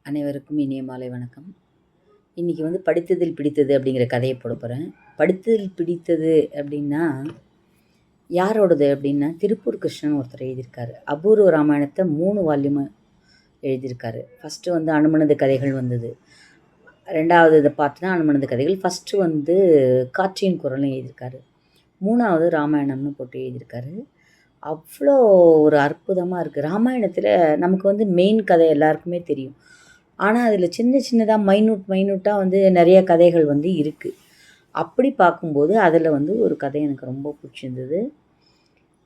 அனைவருக்கும் இனிய மாலை வணக்கம். இன்றைக்கி படித்ததில் பிடித்தது அப்படிங்கிற கதையை போட போகிறேன். படித்ததில் பிடித்தது அப்படின்னா யாரோடது அப்படின்னா, திருப்பூர் கிருஷ்ணன் ஒருத்தர் எழுதியிருக்காரு. அபூர்வ ராமாயணத்தை 3 வால்யூமு எழுதியிருக்காரு. ஃபஸ்ட்டு அனுமனது கதைகள் வந்தது. 2வது இதை பார்த்துனா அனுமனது கதைகள். ஃபஸ்ட்டு காற்றின் குரலும் எழுதியிருக்காரு. 3வது ராமாயணம்னு போட்டு எழுதியிருக்காரு. அவ்வளோ ஒரு அற்புதமாக இருக்குது. ராமாயணத்தில் நமக்கு மெயின் கதை எல்லாருக்குமே தெரியும். ஆனால் அதில் சின்ன சின்னதாக மைனூட்டாக நிறைய கதைகள் இருக்குது. அப்படி பார்க்கும்போது அதில் ஒரு கதை எனக்கு ரொம்ப பிடிச்சிருந்தது.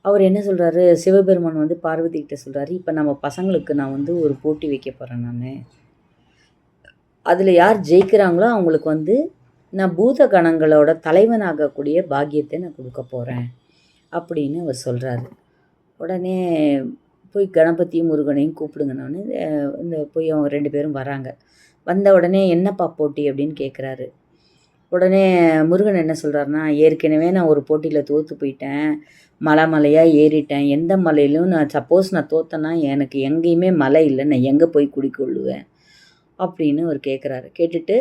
அவர் என்ன சொல்கிறாரு, சிவபெருமான் பார்வதி கிட்ட சொல்கிறாரு, இப்போ நம்ம பசங்களுக்கு நான் ஒரு போட்டி வைக்க போகிறேன். அதில் யார் ஜெயிக்கிறாங்களோ அவங்களுக்கு நான் பூத கணங்களோட தலைவனாகக்கூடிய பாக்கியத்தை நான் கொடுக்க போகிறேன் அப்படின்னு அவர் சொல்கிறாரு. உடனே போய் கணபதியும் முருகனையும் கூப்பிடுங்கன்னு போய் அவங்க 2 பேரும் வராங்க. வந்த உடனே என்னப்பா போட்டி அப்படின்னு கேட்குறாரு. உடனே முருகன் என்ன சொல்கிறாருன்னா, ஏற்கனவே நான் ஒரு போட்டியில் தோற்று போயிட்டேன், மலையாக ஏறிட்டேன். எந்த மலையிலும் சப்போஸ் நான் தோற்றேன்னா எனக்கு எங்கேயுமே மலை இல்லை, நான் எங்கே போய் குடிக்கொள்ளுவேன் அப்படின்னு அவர் கேட்குறாரு. கேட்டுட்டு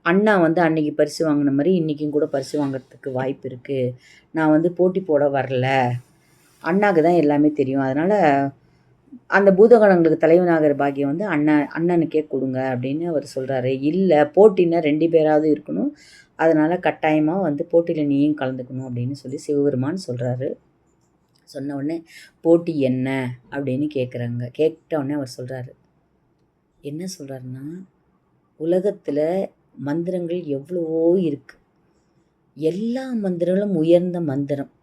அண்ணா அன்னைக்கு பரிசு வாங்கின மாதிரி இன்றைக்கும் கூட பரிசு வாங்கிறதுக்கு வாய்ப்பு இருக்குது, நான் போட்டி போட வரல, அண்ணாவுக்கு தான் எல்லாமே தெரியும், அதனால் அந்த பூதகணங்களுக்கு தலைவனாகிற பாக்கியம் அண்ணனுக்கே கொடுங்க அப்படின்னு அவர் சொல்கிறாரு. இல்லை, போட்டின்னா 2 பேராவது இருக்கணும், அதனால் கட்டாயமாக போட்டியில் நீயும் கலந்துக்கணும் அப்படின்னு சொல்லி சிவபெருமான் சொல்கிறாரு. சொன்ன உடனே போட்டி என்ன அப்படின்னு கேட்குறாங்க. கேட்ட உடனே அவர் சொல்கிறாரு, என்ன சொல்கிறாருன்னா, உலகத்தில் மந்திரங்கள் எவ்வளவோ இருக்குது, எல்லா மந்திரங்களும் உயர்ந்த மந்திரம்,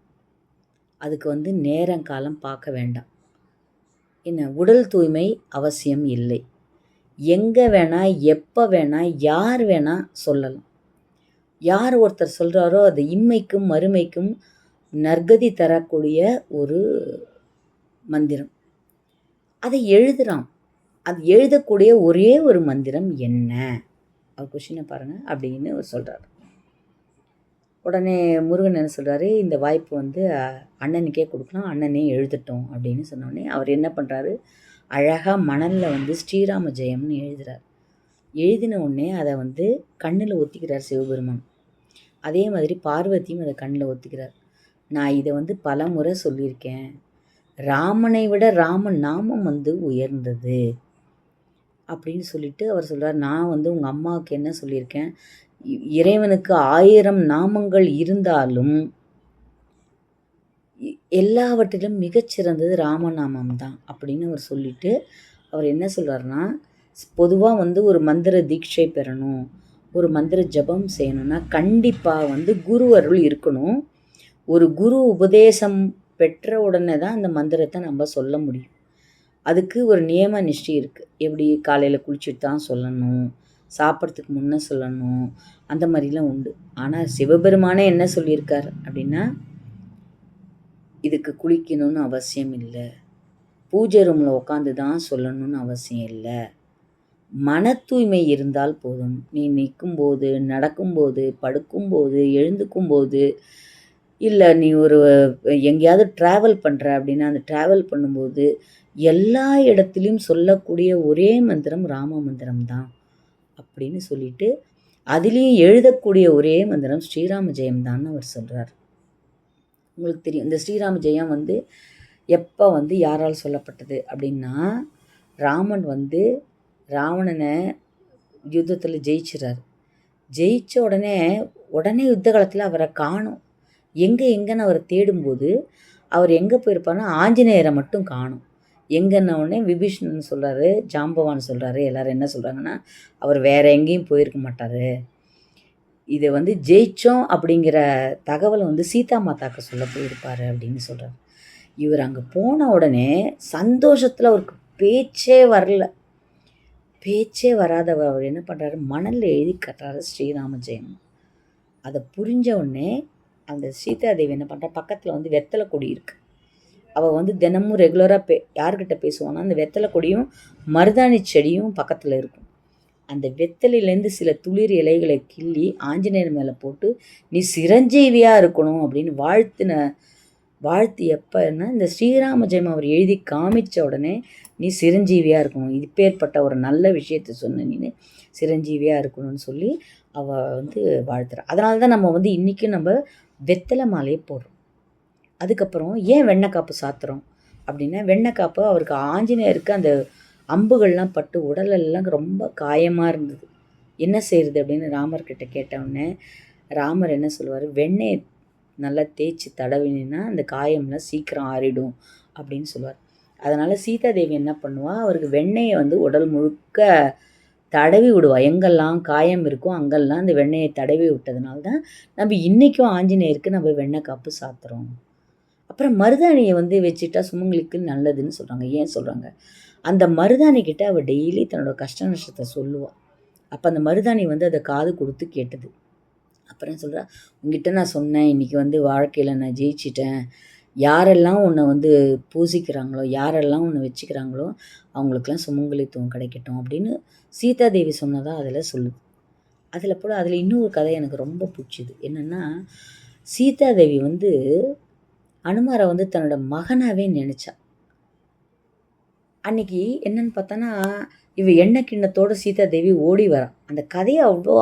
அதுக்கு நேரம் காலம் பார்க்க வேண்டாம், என்ன உடல் தூய்மை அவசியம் இல்லை, எங்கே வேணால் எப்போ வேணால் யார் வேணால் சொல்லலாம். யார் ஒருத்தர் சொல்கிறாரோ அது இம்மைக்கும் மறுமைக்கும் நற்கதி தரக்கூடிய ஒரு மந்திரம். அதை எழுதுகிறான். அது எழுதக்கூடிய ஒரே ஒரு மந்திரம் என்ன, அவர் கொஷினை பாருங்கள் அப்படின்னு அவர் சொல்கிறார். உடனே முருகன் என்ன சொல்கிறாரு, இந்த வாய்ப்பு அண்ணனுக்கே கொடுக்கலாம், அண்ணனே எழுதட்டும் அப்படின்னு சொன்னோடனே அவர் என்ன பண்ணுறாரு, அழகாக மணலில் ஸ்ரீராம ஜெயம்னு எழுதுகிறார். எழுதின உடனே அதை கண்ணில் ஒத்திக்கிறார் சிவபெருமான். அதே மாதிரி பார்வதியும் அதை கண்ணில் ஒத்திக்கிறார். நான் இதை பல முறை சொல்லியிருக்கேன், ராமனை விட ராமன் நாமம் உயர்ந்தது அப்படின்னு சொல்லிட்டு அவர் சொல்கிறார். நான் உங்கள் அம்மாவுக்கு என்ன சொல்லியிருக்கேன், இறைவனுக்கு 1000 நாமங்கள் இருந்தாலும் எல்லாவற்றிலும் மிகச்சிறந்தது ராமநாமம் தான் அப்படின்னு அவர் சொல்லிட்டு அவர் என்ன சொல்கிறாருன்னா, பொதுவாக ஒரு மந்திர தீட்சை பெறணும், ஒரு மந்திர ஜபம் செய்யணும்னா கண்டிப்பாக குரு அருள் இருக்கணும். ஒரு குரு உபதேசம் பெற்ற உடனே தான் அந்த மந்திரத்தை நம்ம சொல்ல முடியும். அதுக்கு ஒரு நியம நிஷ்டை இருக்குது. எப்படி காலையில் குளிச்சுட்டு தான் சொல்லணும், சாப்பிட்றதுக்கு முன்னே சொல்லணும், அந்த மாதிரிலாம் உண்டு. ஆனால் சிவபெருமானே என்ன சொல்லியிருக்கார் அப்படின்னா, இதுக்கு குளிக்கணும்னு அவசியம் இல்லை, பூஜை ரூமில் உட்காந்து தான் சொல்லணும்னு அவசியம் இல்லை, மன தூய்மை இருந்தால் போதும். நீ நிற்கும்போது, நடக்கும்போது, படுக்கும்போது, எழுந்துக்கும்போது, இல்லை நீ எங்கேயாவது ட்ராவல் பண்ணுற அப்படின்னா அந்த ட்ராவல் பண்ணும்போது எல்லா இடத்துலையும் சொல்லக்கூடிய ஒரே மந்திரம் ராம மந்திரம் தான் அப்படின்னு சொல்லிட்டு, அதுலேயும் எழுதக்கூடிய ஒரே மந்திரம் ஸ்ரீராம ஜெயம் தான் அவர் சொல்கிறார். உங்களுக்கு தெரியும், இந்த ஸ்ரீராம ஜெயம் எப்போ யாரால் சொல்லப்பட்டது அப்படின்னா, ராமன் ராவணனை யுத்தத்தில் ஜெயிச்சிடறார். ஜெயித்த உடனே யுத்த காலத்தில் அவரை காணும். எங்கேன்னு அவரை தேடும்போது அவர் எங்கே போயிருப்பாருன்னா ஆஞ்சநேயரை மட்டும் காணும். எங்கன்னா உடனே விபீஷணன் சொல்கிறாரு, ஜாம்பவான் சொல்கிறாரு, எல்லோரும் என்ன சொல்கிறாங்கன்னா, அவர் வேறு எங்கேயும் போயிருக்க மாட்டார், இதை ஜெயிச்சோம் அப்படிங்கிற தகவலை சீதா மாதாக்கு சொல்ல போயிருப்பார் அப்படின்னு சொல்கிறார். இவர் அங்கே போன உடனே சந்தோஷத்தில் அவருக்கு பேச்சே வராதவர் அவர் என்ன பண்ணுறாரு, மணலில் எழுதி கட்டுறாரு ஸ்ரீராம ஜெயம். அதை புரிஞ்ச உடனே அந்த சீதாதேவி என்ன பண்ணுறா, பக்கத்தில் வெத்தலை கொடி இருக்குது. அவள் தினமும் ரெகுலராக யார்கிட்ட பேசுவான்னா, அந்த வெத்தலை கொடியும் மருதாணி செடியும் பக்கத்தில் இருக்கும். அந்த வெத்தலையிலேருந்து சில துளிர் இலைகளை கிள்ளி ஆஞ்சநேயர் மேலே போட்டு நீ சிரஞ்சீவியாக இருக்கணும் அப்படின்னு வாழ்த்து எப்போன்னா இந்த ஸ்ரீராம ஜெயம் அவர் எழுதி காமிச்ச உடனே நீ சிரஞ்சீவியாக இருக்கணும், இப்பேற்பட்ட ஒரு நல்ல விஷயத்த சொன்ன நீ சிரஞ்சீவியாக இருக்கணும்னு சொல்லி அவள் வந்து வாழ்த்துறா. அதனால தான் நம்ம வந்து இன்றைக்கும் நம்ம வெத்தலை மாலையை போடுறோம். அதுக்கப்புறம் ஏன் வெண்ணெய்க்காப்பு சாத்துறோம் அப்படின்னா, வெண்ணெய்க்காப்பு அவருக்கு ஆஞ்சநேயருக்கு அந்த அம்புகள்லாம் பட்டு உடலெல்லாம் ரொம்ப காயமாக இருந்தது. என்ன செய்கிறது அப்படின்னு ராமர்கிட்ட கேட்டவுடனே ராமர் என்ன சொல்லுவார், வெண்ணெய் நல்லா தேய்ச்சி தடவினா அந்த காயம்லாம் சீக்கிரம் ஆறிடும் அப்படின்னு சொல்லுவார். அதனால் சீதாதேவி என்ன பண்ணுவா, அவருக்கு வெண்ணெயை வந்து உடல் முழுக்க தடவி விடுவா. எங்கெல்லாம் காயம் இருக்கோ அங்கெல்லாம் அந்த வெண்ணெயை தடவி விட்டதுனால தான் நம்ம இன்றைக்கும் ஆஞ்சநேயருக்கு நம்ம வெண்ணெய் காப்பு சாத்துறோம். அப்புறம் மருதாணியை வந்து வச்சுட்டா சுமங்கலிக்கு நல்லதுன்னு சொல்கிறாங்க. ஏன் சொல்கிறாங்க, அந்த மருதாணிக்கிட்ட அவள் டெய்லி தன்னோட கஷ்ட நஷ்டத்தை சொல்லுவாள். அப்போ அந்த மருதாணி வந்து அதை காது கொடுத்து கேட்டது. அப்புறம் சொல்கிறா, உங்ககிட்ட நான் சொன்னேன், இன்றைக்கி வந்து வாழ்க்கையில் நான் ஜெயிச்சிட்டேன், யாரெல்லாம் உன்னை வந்து பூசிக்கிறாங்களோ, யாரெல்லாம் உன்னை வச்சுக்கிறாங்களோ அவங்களுக்கெல்லாம் சுமங்கலித்துவம் கிடைக்கட்டும் அப்படின்னு சீதாதேவி சொன்னதாக அதில் சொல்லுது. அதில் இன்னொரு கதை எனக்கு ரொம்ப பிடிச்சிது. என்னென்னா, சீதாதேவி வந்து அனுமாரை வந்து தன்னோட மகனாகவே நினச்சா. அன்றைக்கி என்னன்னு பார்த்தோன்னா, எண்ணெய் கிண்ணத்தோடு சீதாதேவி ஓடி வரா. அந்த கதையை அவ்வளோ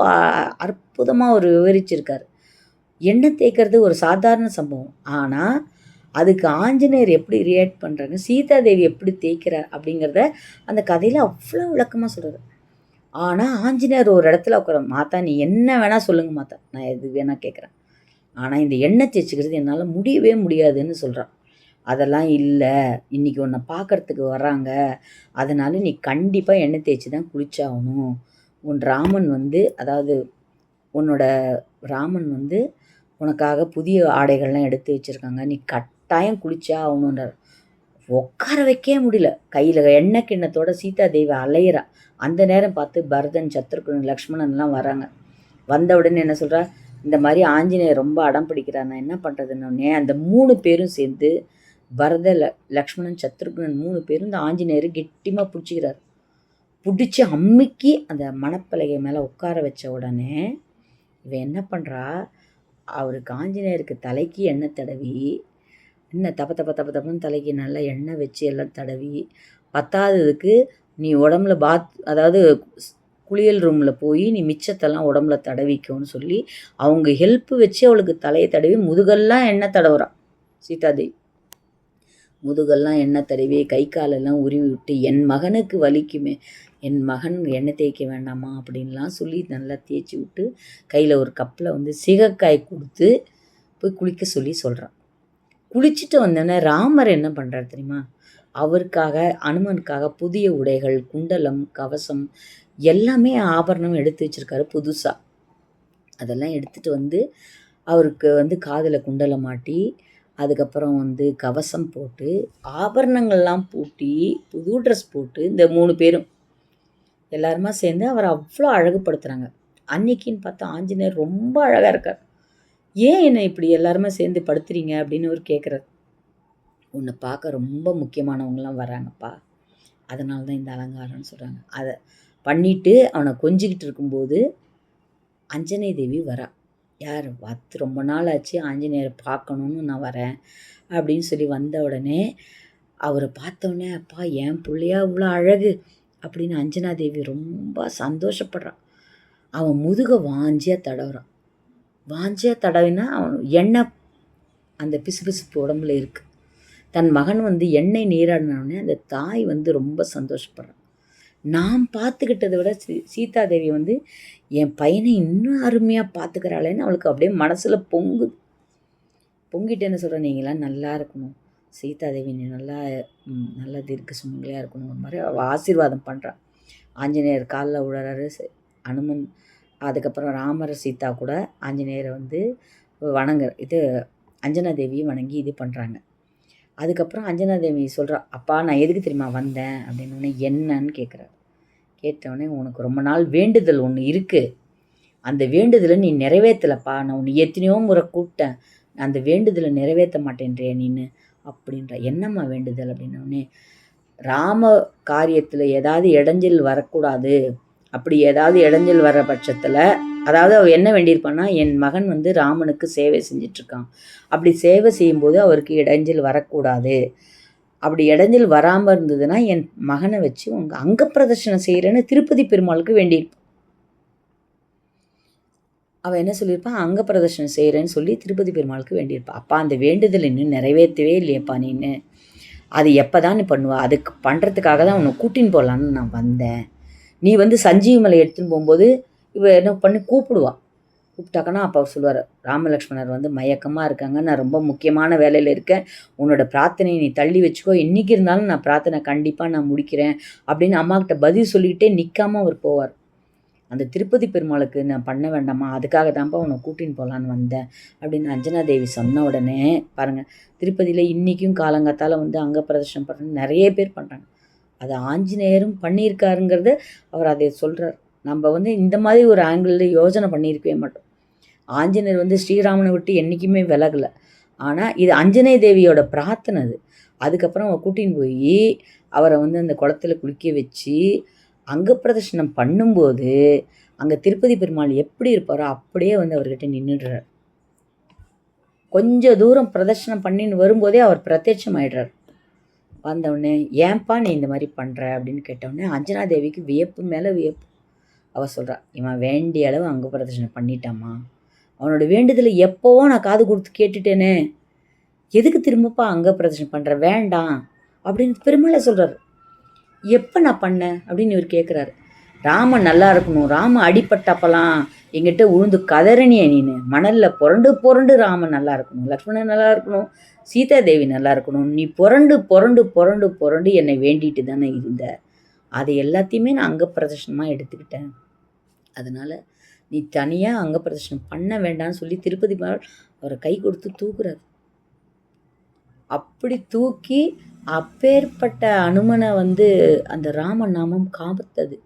அற்புதமாக ஒரு விவரிச்சிருக்காரு. எண்ணெய் தேய்க்கிறது ஒரு சாதாரண சம்பவம். ஆனால் அதுக்கு ஆஞ்சநேயர் எப்படி ரியாக்ட் பண்ணுறாங்க, சீதாதேவி எப்படி தேய்க்கிறார் அப்படிங்கிறத அந்த கதையில் அவ்வளோ விளக்கமாக சொல்கிறார். ஆனால் ஆஞ்சநேயர் ஒரு இடத்துல உட்கார, மாதா நீ என்ன வேணால் சொல்லுங்கள் மாதா, நான் எது வேணால் கேட்குறேன், ஆனால் இந்த எண்ணெய் தேய்ச்சிக்கிறது என்னால் முடியவே முடியாதுன்னு சொல்கிறான். அதெல்லாம் இல்லை, இன்றைக்கி உன்னை பார்க்குறதுக்கு வர்றாங்க, அதனால் நீ கண்டிப்பாக எண்ணெய் தேய்ச்சி தான் குளிச்சாகணும். உன் ராமன் வந்து, அதாவது உன்னோட ராமன் வந்து உனக்காக புதிய ஆடைகள்லாம் எடுத்து வச்சுருக்காங்க, நீ கட்டாயம் குளிச்சா ஆகணுன்றார். உட்கார வைக்கவே முடியல. கையில் எண்ணெய் கிண்ணத்தோட சீதாதேவி அலையிறா. அந்த நேரம் பார்த்து பரதன், சத்ருகன், லக்ஷ்மணன்லாம் வராங்க. வந்த உடனே என்ன சொல்கிறா, இந்த மாதிரி ஆஞ்சநேயர் ரொம்ப அடம் பிடிக்கிறார், நான் என்ன பண்ணுறதுன்னொடனே அந்த 3 பேரும் சேர்ந்து பரத, லக்ஷ்மணன், சத்ருகன் 3 பேரும் இந்த ஆஞ்சநேயர் கெட்டிமாக பிடிச்சிக்கிறார். பிடிச்சி அம்மிக்கி அந்த மணப்பலகை மேலே உட்கார வச்ச உடனே இவன் என்ன பண்ணுறா, அவருக்கு ஆஞ்சநேயருக்கு தலைக்கு எண்ணெய் தடவி, எண்ணெய் தப்பன்னு தலைக்கு நல்லா எண்ணெய் வச்சு எல்லாம் தடவி, பத்தாததுக்கு நீ உடம்புல அதாவது குளியல் ரூமில் போய் நீ மிச்சத்தெல்லாம் உடம்புல தடவிக்கோன்னு சொல்லி அவங்க ஹெல்ப்பு வச்சு அவளுக்கு தலையை தடவி முதுகெல்லாம் எண்ணெய் தடவுறான். சீதாதேவி முதுகெல்லாம் எண்ணெய் தடவி கை காலெல்லாம் உருவி விட்டு, என் மகனுக்கு வலிக்குமே, என் மகன் எண்ணெய் தேய்க்க வேண்டாமா அப்படின்லாம் சொல்லி நல்லா தேய்ச்சி விட்டு கையில் ஒரு கப்பில் வந்து சீகக்காய் கொடுத்து போய் குளிக்க சொல்லி சொல்கிறான். குளிச்சுட்டு வந்தோடனே ராமர் என்ன பண்ணுறாரு தெரியுமா, அவருக்காக அனுமனுக்காக புதிய உடைகள், குண்டலம், கவசம் எல்லாமே ஆபரணம் எடுத்து வச்சுருக்காரு புதுசாக. அதெல்லாம் எடுத்துகிட்டு வந்து அவருக்கு வந்து காதில் குண்டலம் மாட்டி, அதுக்கப்புறம் வந்து கவசம் போட்டு, ஆபரணங்கள்லாம் பூட்டி, புது ட்ரெஸ் போட்டு இந்த 3 பேரும் எல்லாருமா சேர்ந்து அவரை அவ்வளோ அழகுப்படுத்துகிறாங்க. அன்னைக்கின்னு பார்த்தா ஆஞ்சநேயர் ரொம்ப அழகாக இருக்கார். ஏன் என்னை இப்படி எல்லாருமே சேர்ந்து படுத்துறீங்க அப்படின்னு அவர் கேட்குறாரு. உன்னை பார்க்க ரொம்ப முக்கியமானவங்களாம் வராங்கப்பா, அதனால தான் இந்த அலங்காரம்னு சொல்கிறாங்க. அதை பண்ணிவிட்டு அவனை கொஞ்சிக்கிட்டு இருக்கும்போது அஞ்சனை தேவி வரா. யார் பார்த்து, ரொம்ப நாள் ஆச்சு ஆஞ்சநேயரை பார்க்கணுன்னு நான் வரேன் அப்படின்னு சொல்லி வந்த உடனே அவரை பார்த்தோடனே, அப்பா என் பிள்ளையா இவ்வளோ அழகு அப்படின்னு அஞ்சனாதேவி ரொம்ப சந்தோஷப்படுறான். அவன் முதுக வாஞ்சியாக தடவுறான். வாஞ்சியாக தடவினா அவன் எண்ணெய் அந்த பிசுபிசுப்பு உடம்புல இருக்குது. தன் மகன் வந்து எண்ணெய் நீராடினோடனே அந்த தாய் வந்து ரொம்ப சந்தோஷப்படுறான். நான் பார்த்துக்கிட்டதை விட சீதாதேவி வந்து என் பையனை இன்னும் அருமையாக பார்த்துக்கிறாளேன்னு அவளுக்கு அப்படியே மனசில் பொங்குது. பொங்கிட்டு என்ன சொல்கிறேன், நீங்களாம் நல்லா இருக்கணும் சீதாதேவி, நீ நல்லா தீர்க்க சுமங்கலியாக இருக்கணுங்கிற மாதிரி அவள் ஆசீர்வாதம் பண்ணுறான். ஆஞ்சநேயர் காலில் விழுறாரு அனுமன். அதுக்கப்புறம் ராமர், சீதா கூட ஆஞ்சநேயரை வந்து அஞ்சனாதேவியை வணங்கி இது பண்ணுறாங்க. அதுக்கப்புறம் அஞ்சனாதேவி சொல்கிறா, அப்பா நான் எதுக்கு தெரியுமா வந்தேன் அப்படின்னு. என்னன்னு கேட்குறாரு. கேட்டவுடனே, உனக்கு ரொம்ப நாள் வேண்டுதல் ஒன்று இருக்குது, அந்த வேண்டுதலை நீ நிறைவேற்றலப்பா, நான் உன்னை எத்தனையோ முறை கூப்பிட்டேன், அந்த வேண்டுதலை நிறைவேற்ற மாட்டேன்றே நீன்னு அப்படின்ற. என்னம்மா வேண்டுதல் அப்படின்னோடனே, ராம காரியத்தில் ஏதாவது இடைஞ்சல் வரக்கூடாது, அப்படி ஏதாவது இடைஞ்சல் வர பட்சத்தில், அதாவது அவள் என்ன வேண்டியிருப்பான்னா, என் மகன் வந்து ராமனுக்கு சேவை செஞ்சிட்ருக்கான், அப்படி சேவை செய்யும்போது அவருக்கு இடைஞ்சல் வரக்கூடாது, அப்படி இடைஞ்சல் வராமல் இருந்ததுன்னா என் மகனை வச்சு உங்கள் அங்க பிரதர்ஷனம் செய்கிறேன்னு திருப்பதி பெருமாளுக்கு வேண்டியிருப்பான். அவள் என்ன சொல்லியிருப்பான், அங்க பிரதர்ஷனம் செய்கிறேன்னு சொல்லி திருப்பதி பெருமாளுக்கு வேண்டியிருப்பாள். அப்பா அந்த வேண்டுதல் இன்னும் நிறைவேற்றவே இல்லையப்பா நீன்னு, அது எப்போ தான் நீ பண்ணுவா, அதுக்கு பண்ணுறதுக்காக தான் உன்னை கூட்டின்னு போகலான்னு நான் வந்தேன். நீ வந்து சஞ்சீவி மலை எடுத்துன்னு போகும்போது இவ என்ன பண்ணி கூப்பிட்டாக்கன்னா அப்போ அவர் சொல்லுவார், ராமலக்ஷ்மணர் வந்து மயக்கமாக இருக்காங்க, நான் ரொம்ப முக்கியமான வேலையில் இருக்கேன், உன்னோட பிரார்த்தனையை நீ தள்ளி வச்சுக்கோ, இன்றைக்கி இருந்தாலும் நான் பிரார்த்தனை கண்டிப்பாக நான் முடிக்கிறேன் அப்படின்னு அம்மாக்கிட்ட பதில் சொல்லிக்கிட்டே நிற்காமல் அவர் போவார். அந்த திருப்பதி பெருமாளுக்கு நான் பண்ண வேண்டாமா, அதுக்காக தான்ப்பா உன்னை கூட்டின்னு போகலான்னு வந்தேன் அப்படின்னு அஞ்சனாதேவி சொன்ன உடனே பாருங்கள், திருப்பதியில் இன்றைக்கும் காலங்காத்தால் வந்து அங்க பிரதர்ஷனம் பண்ணுறது நிறைய பேர் பண்ணுறாங்க. அதை ஆஞ்சநேயரும் பண்ணியிருக்காருங்கிறத அவர் அதை சொல்கிறார். நம்ம வந்து இந்த மாதிரி ஒரு ஆங்கிளில் யோசனை பண்ணியிருக்கவே மாட்டோம். ஆஞ்சநேயர் வந்து ஸ்ரீராமனை விட்டு என்றைக்குமே விலகலை. ஆனால் இது அஞ்சனை தேவியோட பிரார்த்தனை அது. அதுக்கப்புறம் அவன் கூட்டின்னு போய் அவரை வந்து அந்த குளத்துல குளிக்க வச்சு அங்க பிரதர்ஷனம் பண்ணும்போது அங்கே திருப்பதி பெருமாள் எப்படி இருப்பாரோ அப்படியே வந்து அவர்கிட்ட நின்றுடுறார். கொஞ்சம் தூரம் பிரதர்ஷனம் பண்ணின்னு வரும்போதே அவர் பிரத்யட்சம் ஆயிடுறார். வந்தவுடனே ஏன்பா நீ இந்த மாதிரி பண்ணுற அப்படின்னு கேட்டவுடனே அஞ்சனாதேவிக்கு வியப்பு மேலே வியப்பு. அவள் சொல்கிறா, இவன் வேண்டிய அளவு அங்க பிரதர்ஷனம் பண்ணிட்டாமா, அவனோட வேண்டுதலை எப்போவோ நான் காது கொடுத்து கேட்டுட்டேனே, எதுக்கு திரும்பப்பா அங்க பிரதர்ஷனம் பண்ணுற, வேண்டாம் அப்படின்னு பெருமாளை சொல்கிறார். எப்போ நான் பண்ணேன் அப்படின்னு இவர் கேட்குறாரு. ராமன் நல்லா இருக்கணும், ராமன் அடிப்பட்டப்பெல்லாம் எங்கிட்ட உழுந்து கதறணிய நீனு, மணலில் புரண்டு புரண்டு ராமன் நல்லா இருக்கணும், லக்ஷ்மணன் நல்லா இருக்கணும், சீதாதேவி நல்லா இருக்கணும், நீ புரண்டு புரண்டு புரண்டு புரண்டு என்னை வேண்டிட்டு தானே இருந்த, அதை எல்லாத்தையுமே நான் அங்க பிரதர்ஷனமாக எடுத்துக்கிட்டேன், அதனால் நீ தனியாக அங்க பிரதர்ஷனம் பண்ண வேண்டாம்னு சொல்லி திருப்பதி அவரை கை கொடுத்து தூக்குறாரு. அப்படி தூக்கி அப்பேற்பட்ட அனுமனை வந்து அந்த ராமநாமம் காப்பாத்தது.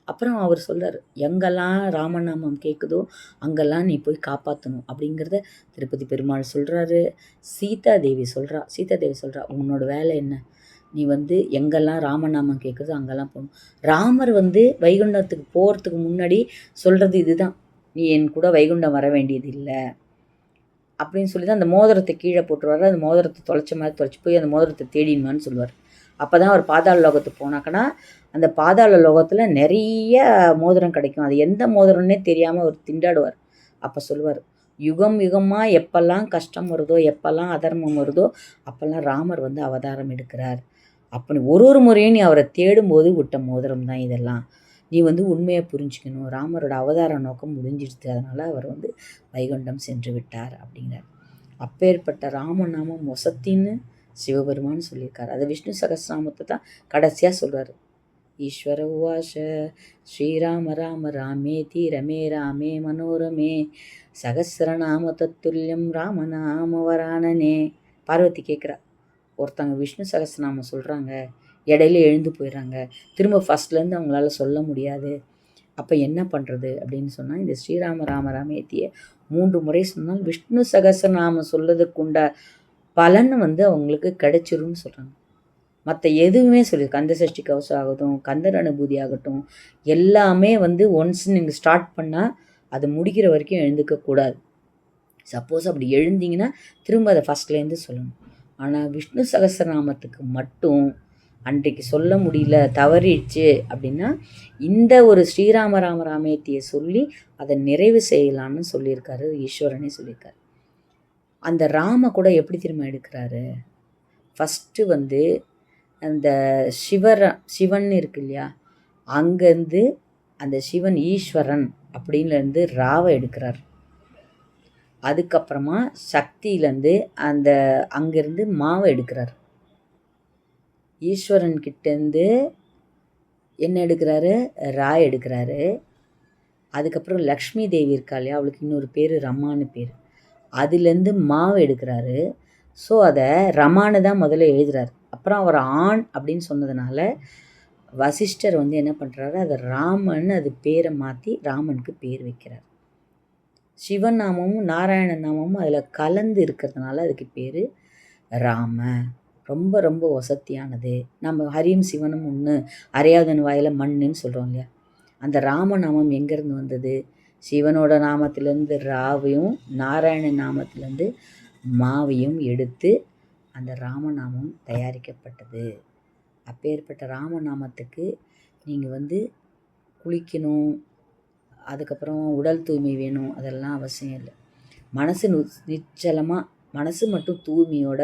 அப்புறம் அவர் சொல்கிறார், எங்கெல்லாம் ராமநாமம் கேட்குதோ அங்கெல்லாம் நீ போய் காப்பாற்றணும் அப்படிங்கிறத திருப்பதி பெருமாள் சொல்கிறாரு. சீதாதேவி சொல்கிறா உன்னோட வேலை என்ன, நீ வந்து எங்கெல்லாம் ராமநாமம் கேட்குதோ அங்கெல்லாம் போகணும். ராமர் வந்து வைகுண்டத்துக்கு போகிறதுக்கு முன்னாடி சொல்கிறது இதுதான், நீ என் கூட வைகுண்டம் வர வேண்டியது இல்லை அப்படின்னு சொல்லி தான் அந்த மோதிரத்தை கீழே போட்டுருவார். அந்த மோதிரத்தை தொலைச்ச மாதிரி தொலைச்சி போய் அந்த மோதிரத்தை தேடினுவான்னு சொல்லுவார். அப்போ தான் அவர் பாதாள லோகத்துக்கு போனாக்கன்னா அந்த பாதாள லோகத்தில் நிறைய மோதிரம் கிடைக்கும். அது எந்த மோதிரம்னே தெரியாமல் அவர் திண்டாடுவார். அப்போ சொல்லுவார், யுகம் யுகமாக எப்பெல்லாம் கஷ்டம் வருதோ, எப்பெல்லாம் அதர்மம் வருதோ அப்போல்லாம் ராமர் வந்து அவதாரம் எடுக்கிறார். அப்படி ஒரு முறையும் நீ அவரை தேடும்போது விட்ட மோதிரம் தான் இதெல்லாம், நீ வந்து உண்மையை புரிஞ்சுக்கணும், ராமரோட அவதார நோக்கம் முடிஞ்சிடுது, அதனால் அவர் வந்து வைகுண்டம் சென்று விட்டார் அப்படிங்கிறார். அப்பேற்பட்ட ராமநாமம் மொசத்தின்னு சிவபெருமான் சொல்லியிருக்கார். அதை விஷ்ணு சகஸ்ரநாமத்தை தான் கடைசியாக சொல்கிறார். ஈஸ்வர உவாச ஸ்ரீராம ராம ராமேதி ரமே ராமே மனோரமே சகசிரநாம தத்துல்யம் ராமநாம வரானனே. பார்வதி கேட்குறா, ஒருத்தங்க விஷ்ணு சகஸ்ரநாமம் சொல்கிறாங்க, இடையில எழுந்து போயிடுறாங்க, திரும்ப ஃபஸ்ட்லேருந்து அவங்களால சொல்ல முடியாது, அப்போ என்ன பண்ணுறது அப்படின்னு சொன்னால் இந்த ஸ்ரீராம ராம ராமேத்தியை 3 முறை சொன்னால் விஷ்ணு சகஸ்ரநாமம் சொல்லதுக்குண்ட பலன் வந்து அவங்களுக்கு கிடைச்சிரும்னு சொல்கிறாங்க. மற்ற எதுவுமே சொல்லி கந்த சஷ்டி கவசம் ஆகட்டும், கந்தர் அனுபூதி ஆகட்டும், எல்லாமே வந்து ஒன்ஸ் நீங்கள் ஸ்டார்ட் பண்ணால் அது முடிக்கிற வரைக்கும் எழுந்துக்கக்கூடாது. சப்போஸ் அப்படி எழுந்தீங்கன்னா திரும்ப அதை ஃபஸ்ட்லேருந்து சொல்லணும். ஆனால் விஷ்ணு சகஸ்ரநாமத்துக்கு மட்டும் அன்றைக்கு சொல்ல முடியல, தவறிடுச்சு அப்படின்னா இந்த ஒரு ஸ்ரீராம ராம ராமேத்தியை சொல்லி அதை நிறைவு செய்யலான்னு சொல்லியிருக்காரு, ஈஸ்வரனே சொல்லியிருக்காரு. அந்த ராம கூட எப்படி திரும்ப எடுக்கிறாரு, ஃபஸ்ட்டு வந்து அந்த சிவன் இருக்கு இல்லையா, அங்கேருந்து அந்த சிவன் ஈஸ்வரன் அப்படின்லேருந்து ராவை எடுக்கிறார். அதுக்கப்புறமா சக்தியிலேருந்து அந்த அங்கேருந்து மாவை எடுக்கிறார். ஈஸ்வரன் கிட்டேருந்து என்ன எடுக்கிறாரு, ராய் எடுக்கிறாரு. அதுக்கப்புறம் லக்ஷ்மி தேவி இருக்கா இல்லையா, அவளுக்கு இன்னொரு பேர் ரமான்னு பேர், அதுலேருந்து மாவை எடுக்கிறாரு. ஸோ அதை ரமானு தான் முதல்ல எழுதுகிறார். அப்புறம் அவர் ஆண் அப்படின்னு சொன்னதுனால வசிஷ்டர் வந்து என்ன பண்ணுறாரு, அதை ராமன் அது பேரை மாற்றி ராமனுக்கு பேர் வைக்கிறார். சிவன் நாமமும் நாராயண நாமமும் அதில் கலந்து இருக்கிறதுனால அதுக்கு பேர் ராம. ரொம்ப ரொம்ப வசத்தியானது. நம்ம ஹரியும் சிவனும் ஒன்று, அறியாதன் வாயில் மண்ணுன்னு சொல்கிறோம் இல்லையா, அந்த ராமநாமம் எங்கேருந்து வந்தது, சிவனோட நாமத்திலேருந்து ராவையும் நாராயண நாமத்திலேருந்து மாவையும் எடுத்து அந்த ராமநாமம் தயாரிக்கப்பட்டது. அப்பேற்பட்ட ராமநாமத்துக்கு நீங்கள் குளிக்கணும், அதுக்கப்புறம் உடல் தூய்மை வேணும், அதெல்லாம் அவசியம் இல்லை. மனசு நிச்சலமாக, மனசு மட்டும் தூய்மையோட,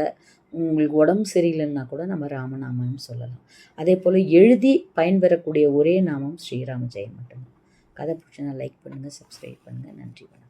உங்களுக்கு உடம்பு சரியில்லைன்னா கூட நம்ம ராமநாமம் சொல்லலாம். அதே போல் எழுதி பயன்பெறக்கூடிய ஒரே நாமம் ஸ்ரீராம ஜெயம் மட்டும்தான். கதை பிடிச்சா லைக் பண்ணுங்கள், சப்ஸ்கிரைப் பண்ணுங்கள். நன்றி, வணக்கம்.